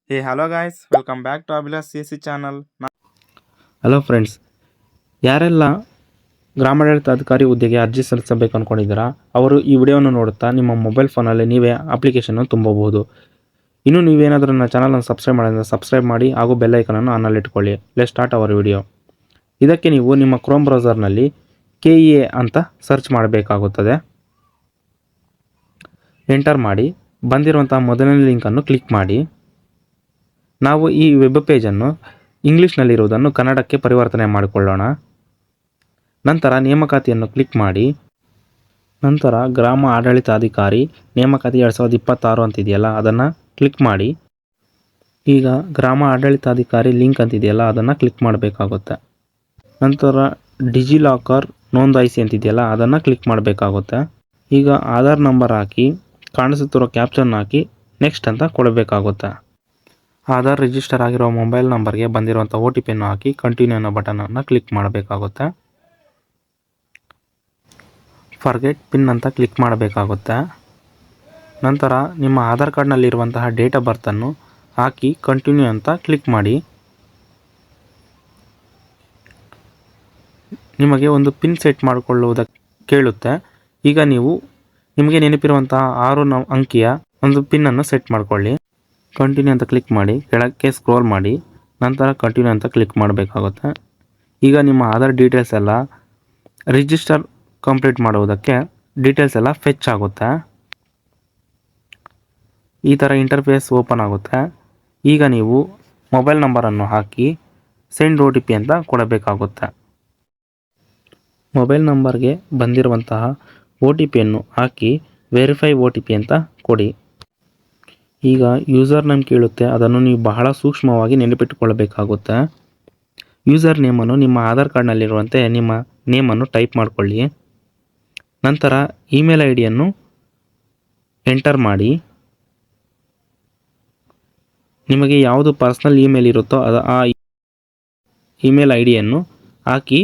Hey, hello guys, welcome back to Abhilash CSC channel. Hello friends, ಯಾರೆಲ್ಲ ಗ್ರಾಮಾಡಳಿತ ಅಧಿಕಾರಿ ಹುದ್ದೆಗೆ ಅರ್ಜಿ ಸಲ್ಲಿಸಬೇಕು ಅಂದ್ಕೊಂಡಿದ್ದೀರಾ ಅವರು ಈ ವಿಡಿಯೋವನ್ನು ನೋಡುತ್ತಾ ನಿಮ್ಮ ಮೊಬೈಲ್ ಫೋನಲ್ಲಿ ನೀವೇ ಅಪ್ಲಿಕೇಶನ್ ತುಂಬಬಹುದು. ಇನ್ನು ನೀವೇನಾದರೂ ನನ್ನ ಚಾನಲನ್ನು ಸಬ್ಸ್ಕ್ರೈಬ್ ಮಾಡಿದ್ರೆ ಸಬ್ಸ್ಕ್ರೈಬ್ ಮಾಡಿ ಹಾಗೂ ಬೆಲ್ ಐಕನನ್ನು ಆನಲ್ಲಿ ಇಟ್ಕೊಳ್ಳಿ. Let start hour video. ಇದಕ್ಕೆ ನೀವು ನಿಮ್ಮ ಕ್ರೋಮ್ ಬ್ರೌಸರ್ನಲ್ಲಿ KEA ಅಂತ ಸರ್ಚ್ ಮಾಡಬೇಕಾಗುತ್ತದೆ. ಎಂಟರ್ ಮಾಡಿ ಬಂದಿರುವಂತಹ ಮೊದಲನೇ ಲಿಂಕನ್ನು ಕ್ಲಿಕ್ ಮಾಡಿ. ನಾವು ಈ ವೆಬ್ ಪೇಜನ್ನು ಇಂಗ್ಲೀಷ್ನಲ್ಲಿರುವುದನ್ನು ಕನ್ನಡಕ್ಕೆ ಪರಿವರ್ತನೆ ಮಾಡಿಕೊಳ್ಳೋಣ. ನಂತರ ನೇಮಕಾತಿಯನ್ನು ಕ್ಲಿಕ್ ಮಾಡಿ. ನಂತರ ಗ್ರಾಮ ಆಡಳಿತಾಧಿಕಾರಿ ನೇಮಕಾತಿ 2026 ಅಂತಿದೆಯಲ್ಲ ಅದನ್ನು ಕ್ಲಿಕ್ ಮಾಡಿ. ಈಗ ಗ್ರಾಮ ಆಡಳಿತಾಧಿಕಾರಿ ಲಿಂಕ್ ಅಂತಿದೆಯಲ್ಲ ಅದನ್ನು ಕ್ಲಿಕ್ ಮಾಡಬೇಕಾಗುತ್ತೆ. ನಂತರ ಡಿಜಿಲಾಕರ್ ನೋಂದಾಯಿಸಿ ಅಂತಿದೆಯಲ್ಲ ಅದನ್ನು ಕ್ಲಿಕ್ ಮಾಡಬೇಕಾಗುತ್ತೆ. ಈಗ ಆಧಾರ್ ನಂಬರ್ ಹಾಕಿ ಕಾಣಿಸುತ್ತಿರೋ ಕ್ಯಾಪ್ಚನ್ ಹಾಕಿ ನೆಕ್ಸ್ಟ್ ಅಂತ ಕೊಡಬೇಕಾಗುತ್ತೆ. ಆಧಾರ್ ರಿಜಿಸ್ಟರ್ ಆಗಿರೋ ಮೊಬೈಲ್ ನಂಬರ್ಗೆ ಬಂದಿರುವಂಥ OTP ಹಾಕಿ ಕಂಟಿನ್ಯೂ ಅನ್ನೋ ಬಟನನ್ನು ಕ್ಲಿಕ್ ಮಾಡಬೇಕಾಗುತ್ತೆ. ಫರ್ಗೆಟ್ ಪಿನ್ ಅಂತ ಕ್ಲಿಕ್ ಮಾಡಬೇಕಾಗುತ್ತೆ. ನಂತರ ನಿಮ್ಮ ಆಧಾರ್ ಕಾರ್ಡ್ನಲ್ಲಿರುವಂತಹ ಡೇಟ್ ಆಫ್ ಬರ್ತನ್ನು ಹಾಕಿ ಕಂಟಿನ್ಯೂ ಅಂತ ಕ್ಲಿಕ್ ಮಾಡಿ. ನಿಮಗೆ ಒಂದು ಪಿನ್ ಸೆಟ್ ಮಾಡಿಕೊಳ್ಳುವುದಕ್ಕೆ ಕೇಳುತ್ತೆ. ಈಗ ನೀವು ನಿಮಗೆ ನೆನಪಿರುವಂತಹ 6 ಅಂಕಿಯ ಒಂದು ಪಿನ್ನನ್ನು ಸೆಟ್ ಮಾಡಿಕೊಳ್ಳಿ. ಕಂಟಿನ್ಯೂ ಅಂತ ಕ್ಲಿಕ್ ಮಾಡಿ ಕೆಳಕ್ಕೆ ಸ್ಕ್ರೋಲ್ ಮಾಡಿ ನಂತರ ಕಂಟಿನ್ಯೂ ಅಂತ ಕ್ಲಿಕ್ ಮಾಡಬೇಕಾಗುತ್ತೆ. ಈಗ ನಿಮ್ಮ ಆಧಾರ್ ಡೀಟೇಲ್ಸ್ ಎಲ್ಲ ರಿಜಿಸ್ಟರ್ ಕಂಪ್ಲೀಟ್ ಮಾಡುವುದಕ್ಕೆ ಡೀಟೇಲ್ಸ್ ಎಲ್ಲ ಫೆಚ್ ಆಗುತ್ತೆ. ಈ ಥರ ಇಂಟರ್ಫೇಸ್ ಓಪನ್ ಆಗುತ್ತೆ. ಈಗ ನೀವು ಮೊಬೈಲ್ ನಂಬರನ್ನು ಹಾಕಿ ಸೆಂಡ್ OTP ಅಂತ ಕೊಡಬೇಕಾಗುತ್ತೆ. ಮೊಬೈಲ್ ನಂಬರ್ಗೆ ಬಂದಿರುವಂತಹ OTPಯನ್ನು ಹಾಕಿ ವೆರಿಫೈ OTP ಅಂತ ಕೊಡಿ. ಈಗ ಯೂಸರ್ ನೇಮ್ ಕೇಳುತ್ತೆ, ಅದನ್ನು ನೀವು ಬಹಳ ಸೂಕ್ಷ್ಮವಾಗಿ ನೆನಪಿಟ್ಟುಕೊಳ್ಳಬೇಕಾಗುತ್ತೆ. ಯೂಸರ್ ನೇಮನ್ನು ನಿಮ್ಮ ಆಧಾರ್ ಕಾರ್ಡ್ನಲ್ಲಿರುವಂತೆ ನಿಮ್ಮ ನೇಮನ್ನು ಟೈಪ್ ಮಾಡಿಕೊಳ್ಳಿ. ನಂತರ ಇಮೇಲ್ ಐಡಿಯನ್ನು ಎಂಟರ್ ಮಾಡಿ. ನಿಮಗೆ ಯಾವುದು ಪರ್ಸ್ನಲ್ ಇಮೇಲ್ ಇರುತ್ತೋ ಆ ಇಮೇಲ್ ಐಡಿಯನ್ನು ಹಾಕಿ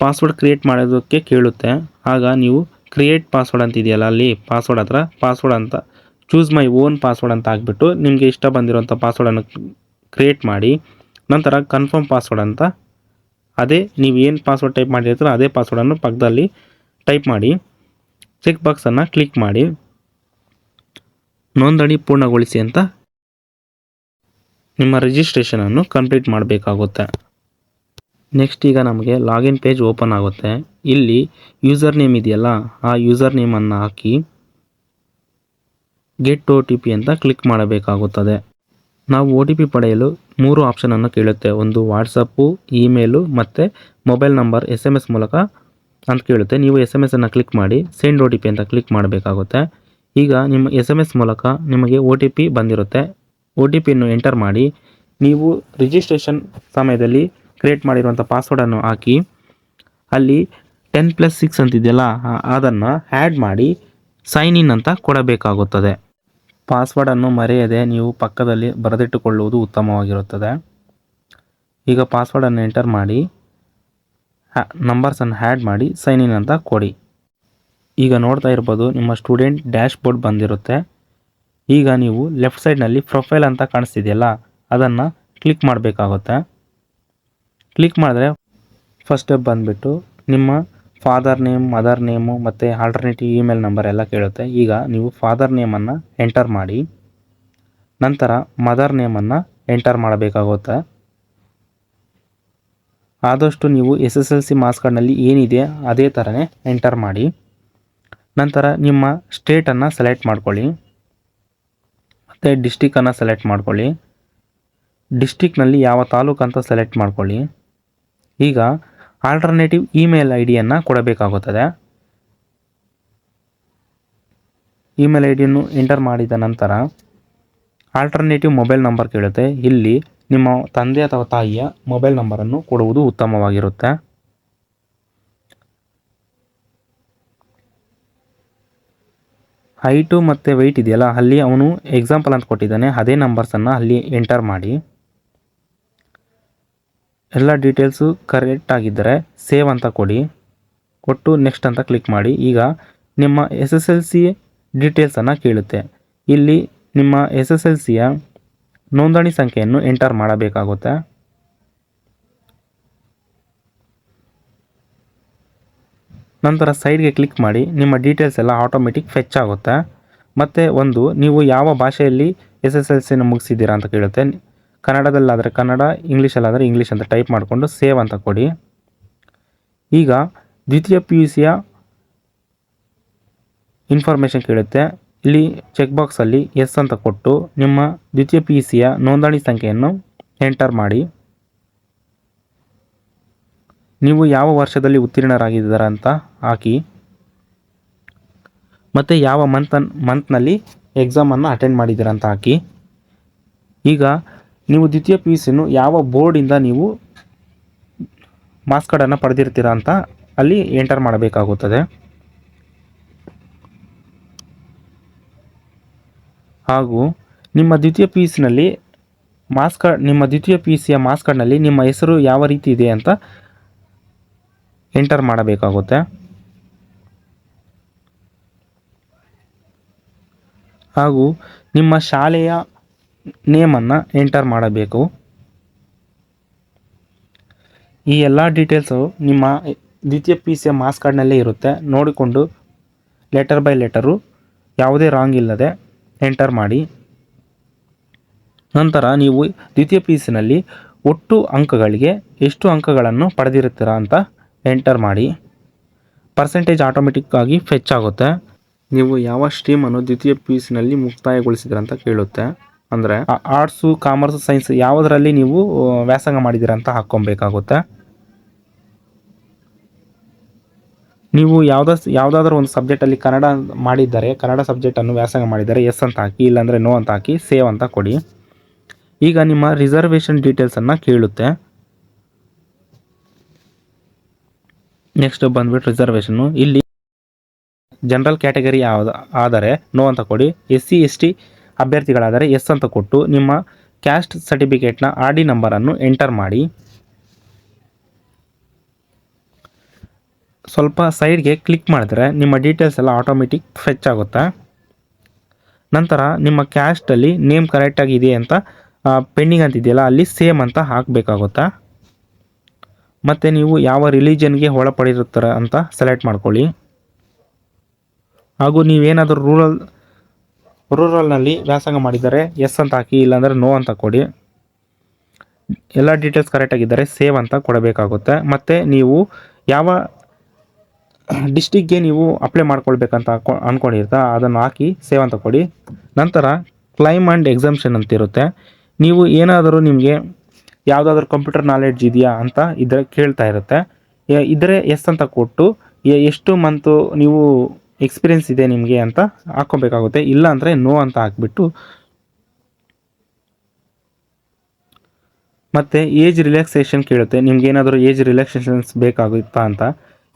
ಪಾಸ್ವರ್ಡ್ ಕ್ರಿಯೇಟ್ ಮಾಡೋದಕ್ಕೆ ಕೇಳುತ್ತೆ. ಆಗ ನೀವು ಕ್ರಿಯೇಟ್ ಪಾಸ್ವರ್ಡ್ ಅಂತಿದೆಯಲ್ಲ ಅಲ್ಲಿ ಪಾಸ್ವರ್ಡ್ ಹತ್ರ ಪಾಸ್ವರ್ಡ್ ಅಂತ ಚೂಸ್ ಮೈ ಓನ್ ಪಾಸ್ವರ್ಡ್ ಅಂತ ಹಾಕ್ಬಿಟ್ಟು ನಿಮಗೆ ಇಷ್ಟ ಬಂದಿರೋಂಥ ಪಾಸ್ವರ್ಡನ್ನು ಕ್ರಿಯೇಟ್ ಮಾಡಿ. ನಂತರ ಕನ್ಫರ್ಮ್ ಪಾಸ್ವರ್ಡ್ ಅಂತ ಅದೇ ನೀವು ಏನು ಪಾಸ್ವರ್ಡ್ ಟೈಪ್ ಮಾಡಿರ್ತೀರೋ ಅದೇ ಪಾಸ್ವರ್ಡನ್ನು ಪಕ್ಕದಲ್ಲಿ ಟೈಪ್ ಮಾಡಿ. ಚೆಕ್ ಬಾಕ್ಸನ್ನು ಕ್ಲಿಕ್ ಮಾಡಿ ನೋಂದಣಿ ಪೂರ್ಣಗೊಳಿಸಿ ಅಂತ ನಿಮ್ಮ ರಿಜಿಸ್ಟ್ರೇಷನನ್ನು ಕಂಪ್ಲೀಟ್ ಮಾಡಬೇಕಾಗುತ್ತೆ. ನೆಕ್ಸ್ಟ್ ಈಗ ನಮಗೆ ಲಾಗಿನ್ ಪೇಜ್ ಓಪನ್ ಆಗುತ್ತೆ. ಇಲ್ಲಿ ಯೂಸರ್ ನೇಮ್ ಇದೆಯಲ್ಲ ಆ ಯೂಸರ್ ನೇಮನ್ನು ಹಾಕಿ ಗೆಟ್ OTP ಅಂತ ಕ್ಲಿಕ್ ಮಾಡಬೇಕಾಗುತ್ತದೆ. ನಾವು OTP ಪಡೆಯಲು 3 ಆಪ್ಷನನ್ನು ಕೇಳುತ್ತೆ. ಒಂದು ವಾಟ್ಸಪ್ಪು, ಇಮೇಲು ಮತ್ತು ಮೊಬೈಲ್ ನಂಬರ್ SMS ಮೂಲಕ ಅಂತ ಕೇಳುತ್ತೆ. ನೀವು SMS ಅನ್ನು ಕ್ಲಿಕ್ ಮಾಡಿ ಸೆಂಡ್ OTP ಅಂತ ಕ್ಲಿಕ್ ಮಾಡಬೇಕಾಗುತ್ತೆ. ಈಗ ನಿಮ್ಮ SMS ಮೂಲಕ ನಿಮಗೆ OTP ಬಂದಿರುತ್ತೆ. OTPಯನ್ನು ಎಂಟರ್ ಮಾಡಿ ನೀವು ರಿಜಿಸ್ಟ್ರೇಷನ್ ಸಮಯದಲ್ಲಿ ಕ್ರಿಯೇಟ್ ಮಾಡಿರುವಂಥ ಪಾಸ್ವರ್ಡನ್ನು ಹಾಕಿ ಅಲ್ಲಿ 10+6 ಅಂತಿದೆಯಲ್ಲ ಅದನ್ನು ಆ್ಯಡ್ ಮಾಡಿ ಸೈನ್ ಇನ್ ಅಂತ ಕೊಡಬೇಕಾಗುತ್ತದೆ. ಪಾಸ್ವರ್ಡನ್ನು ಮರೆಯದೆ ನೀವು ಪಕ್ಕದಲ್ಲಿ ಬರೆದಿಟ್ಟುಕೊಳ್ಳುವುದು ಉತ್ತಮವಾಗಿರುತ್ತದೆ. ಈಗ ಪಾಸ್ವರ್ಡನ್ನು ಎಂಟರ್ ಮಾಡಿ ನಂಬರ್ಸನ್ನು ಆ್ಯಡ್ ಮಾಡಿ ಸೈನ್ ಇನ್ ಅಂತ ಕೊಡಿ. ಈಗ ನೋಡ್ತಾ ಇರ್ಬೋದು ನಿಮ್ಮ ಸ್ಟೂಡೆಂಟ್ ಡ್ಯಾಶ್ ಬೋರ್ಡ್ ಬಂದಿರುತ್ತೆ. ಈಗ ನೀವು ಲೆಫ್ಟ್ ಸೈಡ್ನಲ್ಲಿ ಪ್ರೊಫೈಲ್ ಅಂತ ಕಾಣಿಸ್ತಿದೆಯಲ್ಲ ಅದನ್ನು ಕ್ಲಿಕ್ ಮಾಡಬೇಕಾಗುತ್ತೆ. ಕ್ಲಿಕ್ ಮಾಡಿದ್ರೆ ಫಸ್ಟ್ ಸ್ಟೆಪ್ ಬಂದುಬಿಟ್ಟು ನಿಮ್ಮ ಫಾದರ್ ನೇಮ್, ಮದರ್ ನೇಮು ಮತ್ತು ಆಲ್ಟರ್ನೇಟಿವ್ ಇಮೇಲ್ ನಂಬರ್ ಎಲ್ಲ ಕೇಳುತ್ತೆ. ಈಗ ನೀವು ಫಾದರ್ ನೇಮನ್ನು ಎಂಟರ್ ಮಾಡಿ ನಂತರ ಮದರ್ ನೇಮನ್ನು ಎಂಟರ್ ಮಾಡಬೇಕಾಗುತ್ತೆ. ಆದಷ್ಟು ನೀವು SSLC ಮಾರ್ಕ್ಸ್ ಕಾರ್ಡ್ನಲ್ಲಿ ಏನಿದೆ ಅದೇ ಥರನೇ ಎಂಟರ್ ಮಾಡಿ. ನಂತರ ನಿಮ್ಮ ಸ್ಟೇಟನ್ನು ಸೆಲೆಕ್ಟ್ ಮಾಡ್ಕೊಳ್ಳಿ ಮತ್ತು ಡಿಸ್ಟಿಕನ್ನು ಸೆಲೆಕ್ಟ್ ಮಾಡ್ಕೊಳ್ಳಿ. ಡಿಸ್ಟಿಕ್ನಲ್ಲಿ ಯಾವ ತಾಲೂಕು ಅಂತ ಸೆಲೆಕ್ಟ್ ಮಾಡ್ಕೊಳ್ಳಿ. ಈಗ ಆಲ್ಟರ್ನೇಟಿವ್ ಇಮೇಲ್ ಐಡಿಯನ್ನು ಕೊಡಬೇಕಾಗುತ್ತದೆ. ಇಮೇಲ್ ಐಡಿಯನ್ನು ಎಂಟರ್ ಮಾಡಿದ ನಂತರ ಆಲ್ಟರ್ನೇಟಿವ್ ಮೊಬೈಲ್ ನಂಬರ್ ಕೇಳುತ್ತೆ. ಇಲ್ಲಿ ನಿಮ್ಮ ತಂದೆ ಅಥವಾ ತಾಯಿಯ ಮೊಬೈಲ್ ನಂಬರನ್ನು ಕೊಡುವುದು ಉತ್ತಮವಾಗಿರುತ್ತೆ. ಹೈಟು ಮತ್ತು ವೆಯ್ಟ್ ಇದೆಯಲ್ಲ ಅಲ್ಲಿ ಅವನು ಎಕ್ಸಾಂಪಲ್ ಅಂತ ಕೊಟ್ಟಿದ್ದಾನೆ ಅದೇ ನಂಬರ್ಸನ್ನು ಅಲ್ಲಿ ಎಂಟರ್ ಮಾಡಿ. ಎಲ್ಲ ಡೀಟೇಲ್ಸು ಕರೆಕ್ಟ್ ಆಗಿದ್ದರೆ ಸೇವ್ ಅಂತ ಕೊಟ್ಟು ನೆಕ್ಸ್ಟ್ ಅಂತ ಕ್ಲಿಕ್ ಮಾಡಿ. ಈಗ ನಿಮ್ಮ SSLC ಡೀಟೇಲ್ಸನ್ನು ಕೇಳುತ್ತೆ. ಇಲ್ಲಿ ನಿಮ್ಮ SSLCಯ ನೋಂದಣಿ ಸಂಖ್ಯೆಯನ್ನು ಎಂಟರ್ ಮಾಡಬೇಕಾಗುತ್ತೆ. ನಂತರ ಸೈಡ್ಗೆ ಕ್ಲಿಕ್ ಮಾಡಿ ನಿಮ್ಮ ಡೀಟೇಲ್ಸ್ ಎಲ್ಲ ಆಟೋಮೆಟಿಕ್ ಫೆಚ್ ಆಗುತ್ತೆ. ಮತ್ತು ನೀವು ಯಾವ ಭಾಷೆಯಲ್ಲಿ SSLCನ ಮುಗಿಸಿದ್ದೀರಾ ಅಂತ ಕೇಳುತ್ತೆ. ಕನ್ನಡದಲ್ಲಾದರೆ ಕನ್ನಡ, ಇಂಗ್ಲೀಷಲ್ಲಾದರೆ ಇಂಗ್ಲೀಷ್ ಅಂತ ಟೈಪ್ ಮಾಡಿಕೊಂಡು ಸೇವ್ ಅಂತ ಕೊಡಿ. ಈಗ ದ್ವಿತೀಯ PUCಯ ಇನ್ಫಾರ್ಮೇಷನ್ ಕೇಳುತ್ತೆ. ಇಲ್ಲಿ ಚೆಕ್ ಬಾಕ್ಸಲ್ಲಿ ಎಸ್ ಅಂತ ಕೊಟ್ಟು ನಿಮ್ಮ ದ್ವಿತೀಯ PUCಯ ನೋಂದಣಿ ಸಂಖ್ಯೆಯನ್ನು ಎಂಟರ್ ಮಾಡಿ. ನೀವು ಯಾವ ವರ್ಷದಲ್ಲಿ ಉತ್ತೀರ್ಣರಾಗಿದ್ದೀರಾ ಅಂತ ಹಾಕಿ. ಮತ್ತು ಯಾವ ಮಂತ್ನಲ್ಲಿ ಎಕ್ಸಾಮನ್ನು ಅಟೆಂಡ್ ಮಾಡಿದ್ದೀರಾ ಅಂತ ಹಾಕಿ. ಈಗ ನೀವು ದ್ವಿತೀಯ PUCಯನ್ನು ಯಾವ ಬೋರ್ಡಿಂದ ನೀವು ಮಾರ್ಕ್ಸ್ ಕಾರ್ಡನ್ನು ಪಡೆದಿರ್ತೀರಾ ಅಂತ ಅಲ್ಲಿ ಎಂಟರ್ ಮಾಡಬೇಕಾಗುತ್ತದೆ. ಹಾಗೂ ನಿಮ್ಮ ದ್ವಿತೀಯ PUCನಲ್ಲಿ ನಿಮ್ಮ ದ್ವಿತೀಯ PUCಯ ಮಾರ್ಕ್ಸ್ ಕಾರ್ಡ್ನಲ್ಲಿ ನಿಮ್ಮ ಹೆಸರು ಯಾವ ರೀತಿ ಇದೆ ಅಂತ ಎಂಟರ್ ಮಾಡಬೇಕಾಗುತ್ತೆ. ಹಾಗೂ ನಿಮ್ಮ ಶಾಲೆಯ ನೇಮನ್ನು ಎಂಟರ್ ಮಾಡಬೇಕು. ಈ ಎಲ್ಲ ಡೀಟೇಲ್ಸು ನಿಮ್ಮ ದ್ವಿತೀಯ PUCಯ ಮಾರ್ಕ್ಸ್ ಕಾರ್ಡ್ನಲ್ಲೇ ಇರುತ್ತೆ. ನೋಡಿಕೊಂಡು ಲೆಟರ್ ಬೈ ಲೆಟರು ಯಾವುದೇ ರಾಂಗ್ ಇಲ್ಲದೆ ಎಂಟರ್ ಮಾಡಿ. ನಂತರ ನೀವು ದ್ವಿತೀಯ PUCನಲ್ಲಿ ಒಟ್ಟು ಅಂಕಗಳಿಗೆ ಎಷ್ಟು ಅಂಕಗಳನ್ನು ಪಡೆದಿರುತ್ತೀರಾ ಅಂತ ಎಂಟರ್ ಮಾಡಿ. ಪರ್ಸೆಂಟೇಜ್ ಆಟೋಮೆಟಿಕ್ ಆಗಿ ಫೆಚ್ ಆಗುತ್ತೆ. ನೀವು ಯಾವ ಸ್ಟ್ರೀಮನ್ನು ದ್ವಿತೀಯ PUCನಲ್ಲಿ ಮುಕ್ತಾಯಗೊಳಿಸಿದ್ರ ಅಂತ ಕೇಳುತ್ತೆ. ಅಂದರೆ ಆರ್ಟ್ಸು, ಕಾಮರ್ಸು, ಸೈನ್ಸ್ ಯಾವುದರಲ್ಲಿ ನೀವು ವ್ಯಾಸಂಗ ಮಾಡಿದ್ದೀರಾ ಅಂತ ಹಾಕ್ಕೊಬೇಕಾಗುತ್ತೆ. ನೀವು ಯಾವುದಾದ್ರೂ ಒಂದು ಸಬ್ಜೆಕ್ಟಲ್ಲಿ ಕನ್ನಡ ಮಾಡಿದ್ದಾರೆ, ಕನ್ನಡ ಸಬ್ಜೆಕ್ಟನ್ನು ವ್ಯಾಸಂಗ ಮಾಡಿದ್ದಾರೆ, ಎಸ್ ಅಂತ ಹಾಕಿ, ಇಲ್ಲಾಂದರೆ ನೋ ಅಂತ ಹಾಕಿ ಸೇವ್ ಅಂತ ಕೊಡಿ. ಈಗ ನಿಮ್ಮ ರಿಸರ್ವೇಷನ್ ಡೀಟೇಲ್ಸನ್ನು ಕೇಳುತ್ತೆ. ನೆಕ್ಸ್ಟ್ ಬಂದ್ಬಿಟ್ಟು ರಿಸರ್ವೇಷನ್ನು. ಇಲ್ಲಿ ಜನರಲ್ ಕ್ಯಾಟಗರಿ ಆದರೆ ನೋ ಅಂತ ಕೊಡಿ. SC ST ಅಭ್ಯರ್ಥಿಗಳಾದರೆ ಎಸ್ ಅಂತ ಕೊಟ್ಟು ನಿಮ್ಮ ಕ್ಯಾಸ್ಟ್ ಸರ್ಟಿಫಿಕೇಟ್ನ RD ನಂಬರನ್ನು ಎಂಟರ್ ಮಾಡಿ. ಸ್ವಲ್ಪ ಸೈಡ್ಗೆ ಕ್ಲಿಕ್ ಮಾಡಿದ್ರೆ ನಿಮ್ಮ ಡೀಟೇಲ್ಸ್ ಎಲ್ಲ ಆಟೋಮೆಟಿಕ್ ಫೆಚ್ ಆಗುತ್ತೆ. ನಂತರ ನಿಮ್ಮ ಕ್ಯಾಸ್ಟಲ್ಲಿ ನೇಮ್ ಕರೆಕ್ಟಾಗಿ ಇದೆ ಅಂತ ಪೆಂಡಿಂಗ್ ಅಂತಿದೆಯಲ್ಲ ಅಲ್ಲಿ ಸೇಮ್ ಅಂತ ಹಾಕಬೇಕಾಗುತ್ತೆ. ಮತ್ತು ನೀವು ಯಾವ ರಿಲಿಜನ್ಗೆ ಒಳಪಡಿರುತ್ತೀರ ಅಂತ ಸೆಲೆಕ್ಟ್ ಮಾಡ್ಕೊಳ್ಳಿ. ಹಾಗೂ ನೀವೇನಾದರೂ ರೂರಲ್ನಲ್ಲಿ ವ್ಯಾಸಂಗ ಮಾಡಿದರೆ ಎಸ್ ಅಂತ ಹಾಕಿ, ಇಲ್ಲಾಂದರೆ ನೋ ಅಂತ ಕೊಡಿ. ಎಲ್ಲ ಡೀಟೇಲ್ಸ್ ಕರೆಕ್ಟಾಗಿದ್ದರೆ ಸೇವ್ ಅಂತ ಕೊಡಬೇಕಾಗುತ್ತೆ. ಮತ್ತು ನೀವು ಯಾವ ಡಿಸ್ಟಿಕ್ಗೆ ನೀವು ಅಪ್ಲೈ ಮಾಡ್ಕೊಳ್ಬೇಕಂತ ಅಂದ್ಕೊಂಡಿರ್ತಾ ಅದನ್ನು ಹಾಕಿ ಸೇವ್ ಅಂತ ಕೊಡಿ. ನಂತರ ಕ್ಲೈಮ್ ಆ್ಯಂಡ್ ಎಕ್ಸಮ್ಷನ್ ಅಂತಿರುತ್ತೆ. ನೀವು ಏನಾದರೂ ನಿಮಗೆ ಯಾವುದಾದ್ರೂ ಕಂಪ್ಯೂಟರ್ ನಾಲೆಡ್ಜ್ ಇದೆಯಾ ಅಂತ ಇದ್ರೆ ಕೇಳ್ತಾ ಇರುತ್ತೆ. ಇದ್ದರೆ ಎಸ್ ಅಂತ ಕೊಟ್ಟು ಎಷ್ಟು ಮಂತು ನೀವು ಎಕ್ಸ್ಪೀರಿಯೆನ್ಸ್ ಇದೆ ನಿಮಗೆ ಅಂತ ಹಾಕ್ಕೊಬೇಕಾಗುತ್ತೆ. ಇಲ್ಲ ಅಂದರೆ ನೋ ಅಂತ ಹಾಕ್ಬಿಟ್ಟು ಮತ್ತು ಏಜ್ ರಿಲ್ಯಾಕ್ಸೇಷನ್ ಕೇಳುತ್ತೆ. ನಿಮ್ಗೆ ಏನಾದರೂ ಏಜ್ ರಿಲ್ಯಾಕ್ಸೇಷನ್ಸ್ ಬೇಕಾಗುತ್ತಾ ಅಂತ.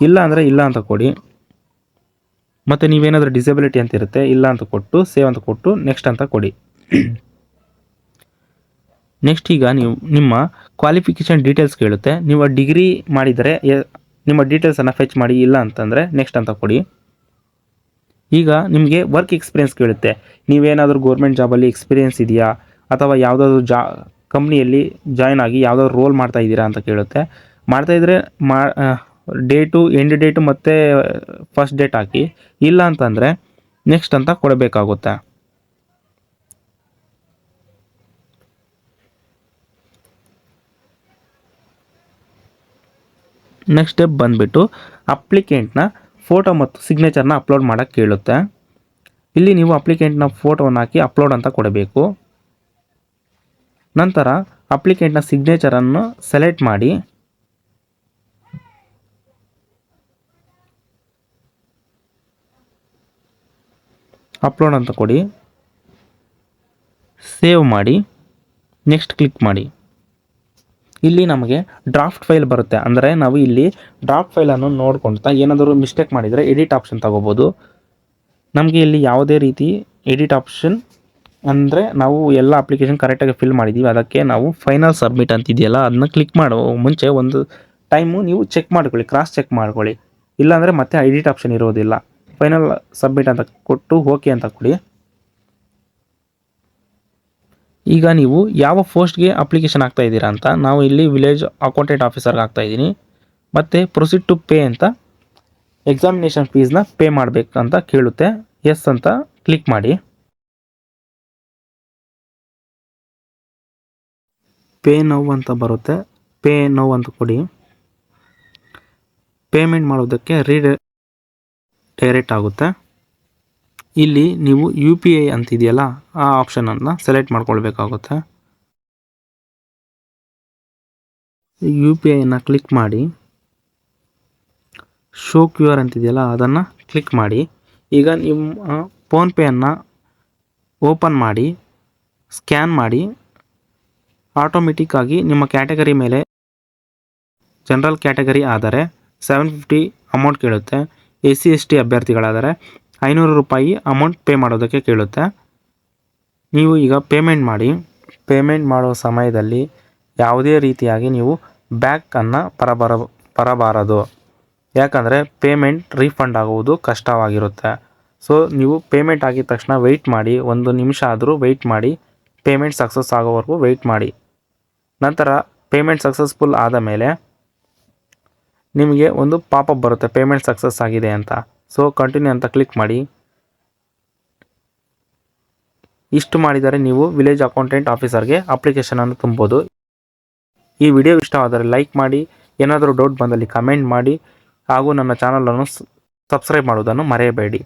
ಇಲ್ಲ ಅಂದರೆ ಇಲ್ಲ ಅಂತ ಕೊಡಿ. ಮತ್ತು ನೀವೇನಾದರೂ ಡಿಸೇಬಿಲಿಟಿ ಅಂತ ಇರುತ್ತೆ, ಇಲ್ಲ ಅಂತ ಕೊಟ್ಟು ಸೇವ್ ಅಂತ ಕೊಟ್ಟು ನೆಕ್ಸ್ಟ್ ಅಂತ ಕೊಡಿ. ನೆಕ್ಸ್ಟ್ ಈಗ ನೀವು ನಿಮ್ಮ ಕ್ವಾಲಿಫಿಕೇಷನ್ ಡೀಟೇಲ್ಸ್ ಕೇಳುತ್ತೆ. ನೀವು ಡಿಗ್ರಿ ಮಾಡಿದರೆ ನಿಮ್ಮ ಡೀಟೇಲ್ಸನ್ನು ಫೆಚ್ ಮಾಡಿ, ಇಲ್ಲ ಅಂತಂದರೆ ನೆಕ್ಸ್ಟ್ ಅಂತ ಕೊಡಿ. ಈಗ ನಿಮಗೆ ವರ್ಕ್ ಎಕ್ಸ್ಪೀರಿಯೆನ್ಸ್ ಕೇಳುತ್ತೆ. ನೀವೇನಾದರೂ ಗೌರ್ಮೆಂಟ್ ಜಾಬಲ್ಲಿ ಎಕ್ಸ್ಪೀರಿಯೆನ್ಸ್ ಇದೆಯಾ ಅಥವಾ ಯಾವುದಾದ್ರೂ ಕಂಪ್ನಿಯಲ್ಲಿ ಜಾಯ್ನ್ ಆಗಿ ಯಾವುದಾದ್ರು ರೋಲ್ ಮಾಡ್ತಾ ಇದ್ದೀರಾ ಅಂತ ಕೇಳುತ್ತೆ. ಮಾಡ್ತಾಯಿದ್ರೆ ಡೇಟು, ಎಂಡ್ ಡೇಟು ಮತ್ತು ಫಸ್ಟ್ ಡೇಟ್ ಹಾಕಿ. ಇಲ್ಲ ಅಂತಂದರೆ ನೆಕ್ಸ್ಟ್ ಅಂತ ಕೊಡಬೇಕಾಗುತ್ತೆ. ನೆಕ್ಸ್ಟ್ ಸ್ಟೆಪ್ ಬಂದುಬಿಟ್ಟು ಅಪ್ಲಿಕೆಂಟ್ನ ಫೋಟೋ ಮತ್ತು ಸಿಗ್ನೇಚರ್ನ ಅಪ್ಲೋಡ್ ಮಾಡೋಕ್ಕೆ ಕೇಳುತ್ತೆ. ಇಲ್ಲಿ ನೀವು ಅಪ್ಲಿಕೆಂಟ್ನ ಫೋಟೋವನ್ನು ಹಾಕಿ ಅಪ್ಲೋಡ್ ಅಂತ ಕೊಡಬೇಕು. ನಂತರ ಅಪ್ಲಿಕೆಂಟ್ನ ಸಿಗ್ನೇಚರನ್ನು ಸೆಲೆಕ್ಟ್ ಮಾಡಿ ಅಪ್ಲೋಡ್ ಅಂತ ಕೊಡಿ. ಸೇವ್ ಮಾಡಿ, ನೆಕ್ಸ್ಟ್ ಕ್ಲಿಕ್ ಮಾಡಿ. ಇಲ್ಲಿ ನಮಗೆ ಡ್ರಾಫ್ಟ್ ಫೈಲ್ ಬರುತ್ತೆ. ಅಂದರೆ ನಾವು ಇಲ್ಲಿ ಡ್ರಾಫ್ಟ್ ಫೈಲನ್ನು ನೋಡ್ಕೊಳ್ತಾ ಏನಾದರೂ ಮಿಸ್ಟೇಕ್ ಮಾಡಿದರೆ ಎಡಿಟ್ ಆಪ್ಷನ್ ತಗೋಬೋದು. ನಮಗೆ ಇಲ್ಲಿ ಯಾವುದೇ ರೀತಿ ಎಡಿಟ್ ಆಪ್ಷನ್ ಅಂದರೆ ನಾವು ಎಲ್ಲ ಅಪ್ಲಿಕೇಶನ್ ಕರೆಕ್ಟಾಗಿ ಫಿಲ್ ಮಾಡಿದ್ದೀವಿ. ಅದಕ್ಕೆ ನಾವು ಫೈನಲ್ ಸಬ್ಮಿಟ್ ಅಂತಿದೆಯಲ್ಲ ಅದನ್ನ ಕ್ಲಿಕ್ ಮಾಡೋ ಮುಂಚೆ ಒಂದು ಟೈಮು ನೀವು ಚೆಕ್ ಮಾಡ್ಕೊಳ್ಳಿ, ಕ್ರಾಸ್ ಚೆಕ್ ಮಾಡ್ಕೊಳ್ಳಿ. ಇಲ್ಲಾಂದರೆ ಮತ್ತೆ ಎಡಿಟ್ ಆಪ್ಷನ್ ಇರೋದಿಲ್ಲ. ಫೈನಲ್ ಸಬ್ಮಿಟ್ ಅಂತ ಕೊಟ್ಟು ಓಕೆ ಅಂತ ಕೊಡಿ. ಈಗ ನೀವು ಯಾವ ಪೋಸ್ಟ್ಗೆ ಅಪ್ಲಿಕೇಶನ್ ಆಗ್ತಾ ಇದ್ದೀರಾ ಅಂತ ನಾವು ಇಲ್ಲಿ ವಿಲೇಜ್ ಅಕೌಂಟೆಂಟ್ ಆಫೀಸರ್ಗೆ ಆಗ್ತಾ ಇದ್ದೀನಿ. ಮತ್ತು ಪ್ರೊಸೀಡ್ ಟು ಪೇ ಅಂತ ಎಕ್ಸಾಮಿನೇಷನ್ ಫೀಸ್ನ ಪೇ ಮಾಡಬೇಕಂತ ಕೇಳುತ್ತೆ. ಎಸ್ ಅಂತ ಕ್ಲಿಕ್ ಮಾಡಿ. ಪೇ ನೌ ಅಂತ ಬರುತ್ತೆ, ಪೇ ನೌ ಅಂತ ಕೊಡಿ. ಪೇಮೆಂಟ್ ಮಾಡೋದಕ್ಕೆ ಡೈರೆಕ್ಟ್ ಆಗುತ್ತೆ. ಇಲ್ಲಿ ನೀವು UPI ಅಂತಿದೆಯಲ್ಲ ಆ ಆಪ್ಷನನ್ನು ಸೆಲೆಕ್ಟ್ ಮಾಡ್ಕೊಳ್ಬೇಕಾಗುತ್ತೆ. UPIನ ಕ್ಲಿಕ್ ಮಾಡಿ. ಶೋ QR ಅಂತಿದೆಯಲ್ಲ ಅದನ್ನು ಕ್ಲಿಕ್ ಮಾಡಿ. ಈಗ ನಿಮ್ಮ ಫೋನ್ಪೇಯನ್ನು ಓಪನ್ ಮಾಡಿ, ಸ್ಕ್ಯಾನ್ ಮಾಡಿ. ಆಟೋಮೆಟಿಕ್ಕಾಗಿ ನಿಮ್ಮ ಕ್ಯಾಟಗರಿ ಮೇಲೆ ಜನರಲ್ ಕ್ಯಾಟಗರಿ ಆದರೆ 750 ಅಮೌಂಟ್ ಕೇಳುತ್ತೆ. SC/ST ಅಭ್ಯರ್ಥಿಗಳಾದರೆ 500 ರೂಪಾಯಿ ಅಮೌಂಟ್ ಪೇ ಮಾಡೋದಕ್ಕೆ ಕೇಳುತ್ತೆ. ನೀವು ಈಗ ಪೇಮೆಂಟ್ ಮಾಡಿ. ಪೇಮೆಂಟ್ ಮಾಡೋ ಸಮಯದಲ್ಲಿ ಯಾವುದೇ ರೀತಿಯಾಗಿ ನೀವು ಬ್ಯಾಕನ್ನು ಬರಬಾರದು. ಯಾಕಂದರೆ ಪೇಮೆಂಟ್ ರೀಫಂಡ್ ಆಗುವುದು ಕಷ್ಟವಾಗಿರುತ್ತೆ. ಸೊ ನೀವು ಪೇಮೆಂಟ್ ಆಗಿದ ತಕ್ಷಣ ವೆಯ್ಟ್ ಮಾಡಿ, 1 ನಿಮಿಷ ಆದರೂ ವೆಯ್ಟ್ ಮಾಡಿ. ಪೇಮೆಂಟ್ ಸಕ್ಸಸ್ ಆಗೋವರೆಗೂ ವೆಯ್ಟ್ ಮಾಡಿ. ನಂತರ ಪೇಮೆಂಟ್ ಸಕ್ಸಸ್ಫುಲ್ ಆದ ಮೇಲೆ ನಿಮಗೆ ಒಂದು ಪಾಪಪ್ ಬರುತ್ತೆ, ಪೇಮೆಂಟ್ ಸಕ್ಸಸ್ ಆಗಿದೆ ಅಂತ. ಸೊ ಕಂಟಿನ್ಯೂ ಅಂತ ಕ್ಲಿಕ್ ಮಾಡಿ. ಇಷ್ಟು ಮಾಡಿದರೆ ನೀವು ವಿಲೇಜ್ ಅಕೌಂಟೆಂಟ್ ಆಫೀಸರ್ಗೆ ಅಪ್ಲಿಕೇಶನನ್ನು ತುಂಬೋದು. ಈ ವಿಡಿಯೋ ಇಷ್ಟವಾದರೆ ಲೈಕ್ ಮಾಡಿ. ಏನಾದರೂ ಡೌಟ್ ಬಂದಲ್ಲಿ ಕಮೆಂಟ್ ಮಾಡಿ. ಹಾಗೂ ನನ್ನ ಚಾನಲನ್ನು ಸಬ್ಸ್ಕ್ರೈಬ್ ಮಾಡುವುದನ್ನು ಮರೆಯಬೇಡಿ.